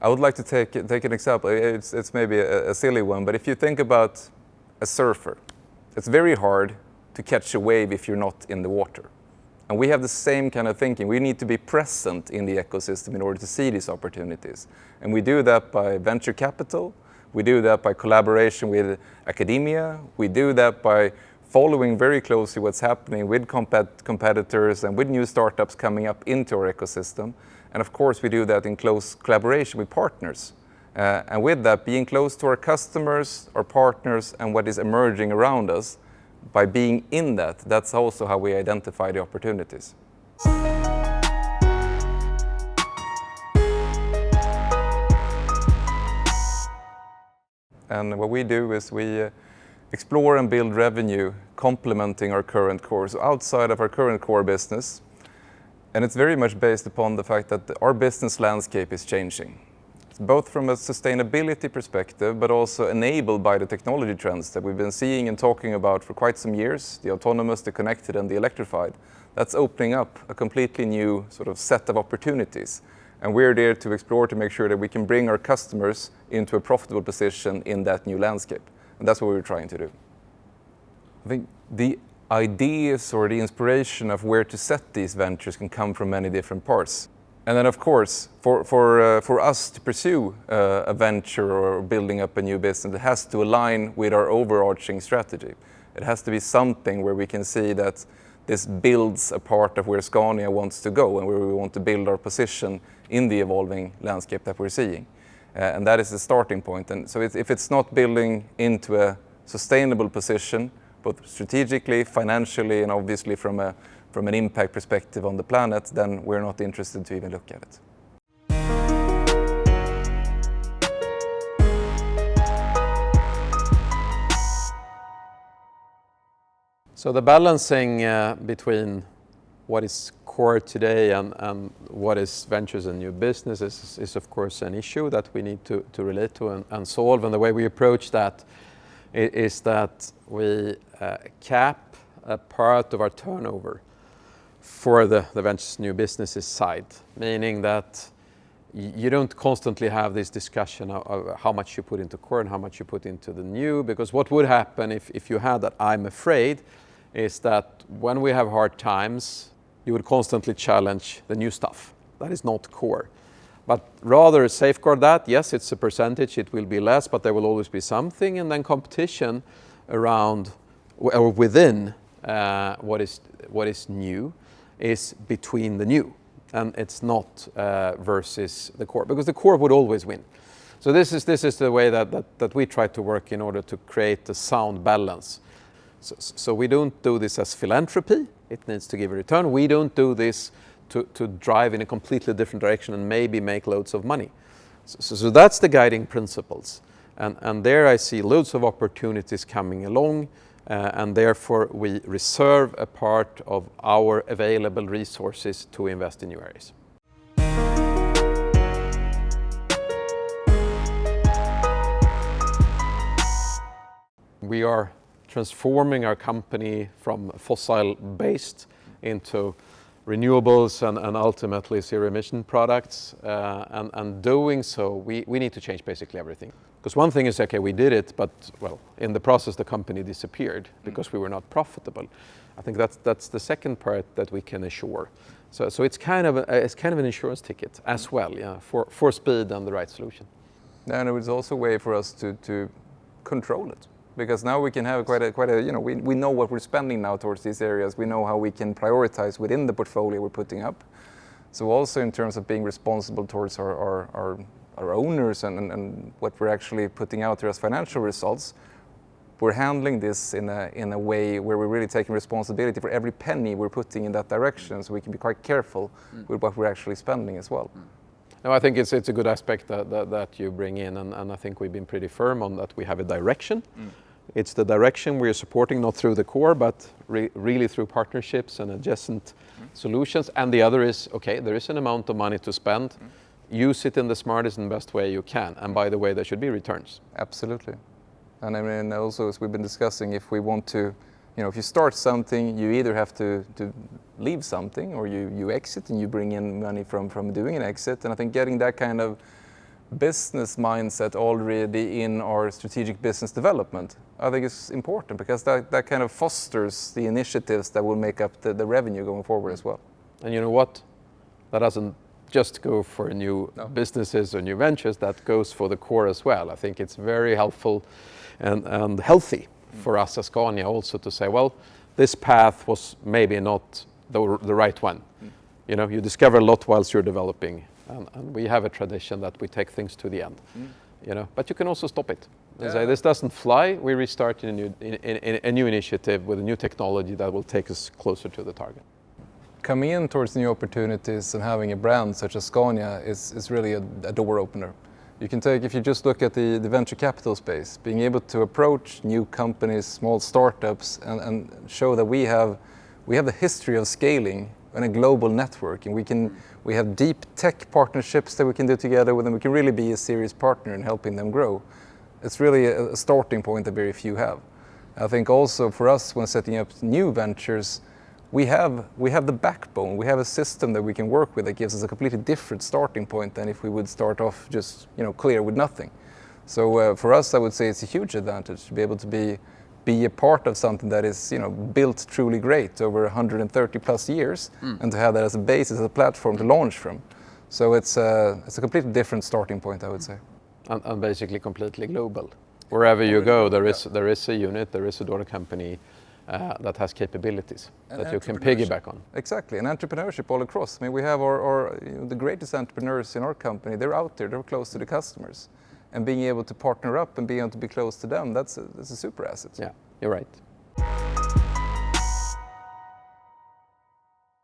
I would like to take an example. It's maybe a silly one, but if you think about a surfer, it's very hard to catch a wave if you're not in the water. And we have the same kind of thinking. We need to be present in the ecosystem in order to see these opportunities. And we do that by venture capital. We do that by collaboration with academia. We do that by following very closely what's happening with competitors and with new startups coming up into our ecosystem. And of course, we do that in close collaboration with partners. And with that, being close to our customers, our partners, and what is emerging around us, by being in that, that's also how we identify the opportunities. And what we do is we explore and build revenue complementing our current core, so outside of our current core business. And it's very much based upon the fact that our business landscape is changing, both from a sustainability perspective, but also enabled by the technology trends that we've been seeing and talking about for quite some years, the autonomous, the connected, and the electrified. That's opening up a completely new sort of set of opportunities. And we're there to explore to make sure that we can bring our customers into a profitable position in that new landscape. And that's what we're trying to do. I think the ideas or the inspiration of where to set these ventures can come from many different parts. And then, of course, for us to pursue a venture or building up a new business, it has to align with our overarching strategy. It has to be something where we can see that this builds a part of where Scania wants to go and where we want to build our position in the evolving landscape that we're seeing. And that is the starting point. And so if it's not building into a sustainable position, both strategically, financially, and obviously from an impact perspective on the planet, then we're not interested to even look at it. So the balancing between what is core today and what is ventures and new businesses is of course an issue that we need to relate to and solve. And the way we approach that is that we cap a part of our turnover for the ventures new businesses side, meaning that you don't constantly have this discussion of how much you put into core and how much you put into the new, because what would happen if you had that, I'm afraid, is that when we have hard times, you would constantly challenge the new stuff. That is not core. But rather safeguard that, yes, it's a percentage, it will be less, but there will always be something, and then competition around or within what is new is between the new, and it's not versus the core, because the core would always win. So this is the way that we try to work in order to create a sound balance. So we don't do this as philanthropy, it needs to give a return. We don't do this to drive in a completely different direction and maybe make loads of money. So that's the guiding principles. And there I see loads of opportunities coming along, and therefore we reserve a part of our available resources to invest in new areas. We are transforming our company from fossil-based into renewables and ultimately zero-emission products. And doing so, we need to change basically everything. Because one thing is, okay, we did it, but well, in the process the company disappeared because we were not profitable. I think that's the second part that we can assure. So it's kind of an insurance ticket as well, yeah, for speed and the right solution. And it was also a way for us to control it. Because now we can have quite a we know what we're spending now towards these areas. We know how we can prioritize within the portfolio we're putting up. So also in terms of being responsible towards our owners and what we're actually putting out there as financial results, we're handling this in a way where we're really taking responsibility for every penny we're putting in that direction, so we can be quite careful with what we're actually spending as well. No, I think it's a good aspect that you bring in, and I think we've been pretty firm on that. We have a direction. It's the direction we're supporting, not through the core, but really through partnerships and adjacent solutions. And the other is, okay, there is an amount of money to spend. Use it in the smartest and best way you can. And by the way, there should be returns. Absolutely. And I mean, also, as we've been discussing, if we want to, if you start something, you either have to leave something or you exit and you bring in money from doing an exit. And I think getting that kind of business mindset already in our strategic business development, I think is important, because that kind of fosters the initiatives that will make up the revenue going forward as well. And you know what? That doesn't just go for new businesses or new ventures, that goes for the core as well. I think it's very helpful and healthy for us as Scania also to say, well, this path was maybe not the right one. You know, you discover a lot whilst you're developing, and we have a tradition that we take things to the end. You know, but you can also stop it. And say, this doesn't fly, we restart in a new initiative with a new technology that will take us closer to the target. Coming in towards new opportunities and having a brand such as Scania is really a door opener. You can take, if you just look at the venture capital space, being able to approach new companies, small startups, and show that we have the history of scaling and a global network, and we have deep tech partnerships that we can do together with them. We can really be a serious partner in helping them grow. It's really a starting point that very few have. I think also for us, when setting up new ventures, we have the backbone, we have a system that we can work with that gives us a completely different starting point than if we would start off just clear with nothing. So for us, I would say it's a huge advantage to be able to be a part of something that is built truly great over 130 plus years, and to have that as a basis, as a platform to launch from. So it's a completely different starting point, I would say. And basically completely global. Wherever you go, there is a unit, there is a daughter company that has capabilities that you can piggyback on. Exactly, and entrepreneurship all across. I mean, we have the greatest entrepreneurs in our company. They're out there, they're close to the customers, and being able to partner up and being able to be close to them, that's a super asset. Yeah, you're right.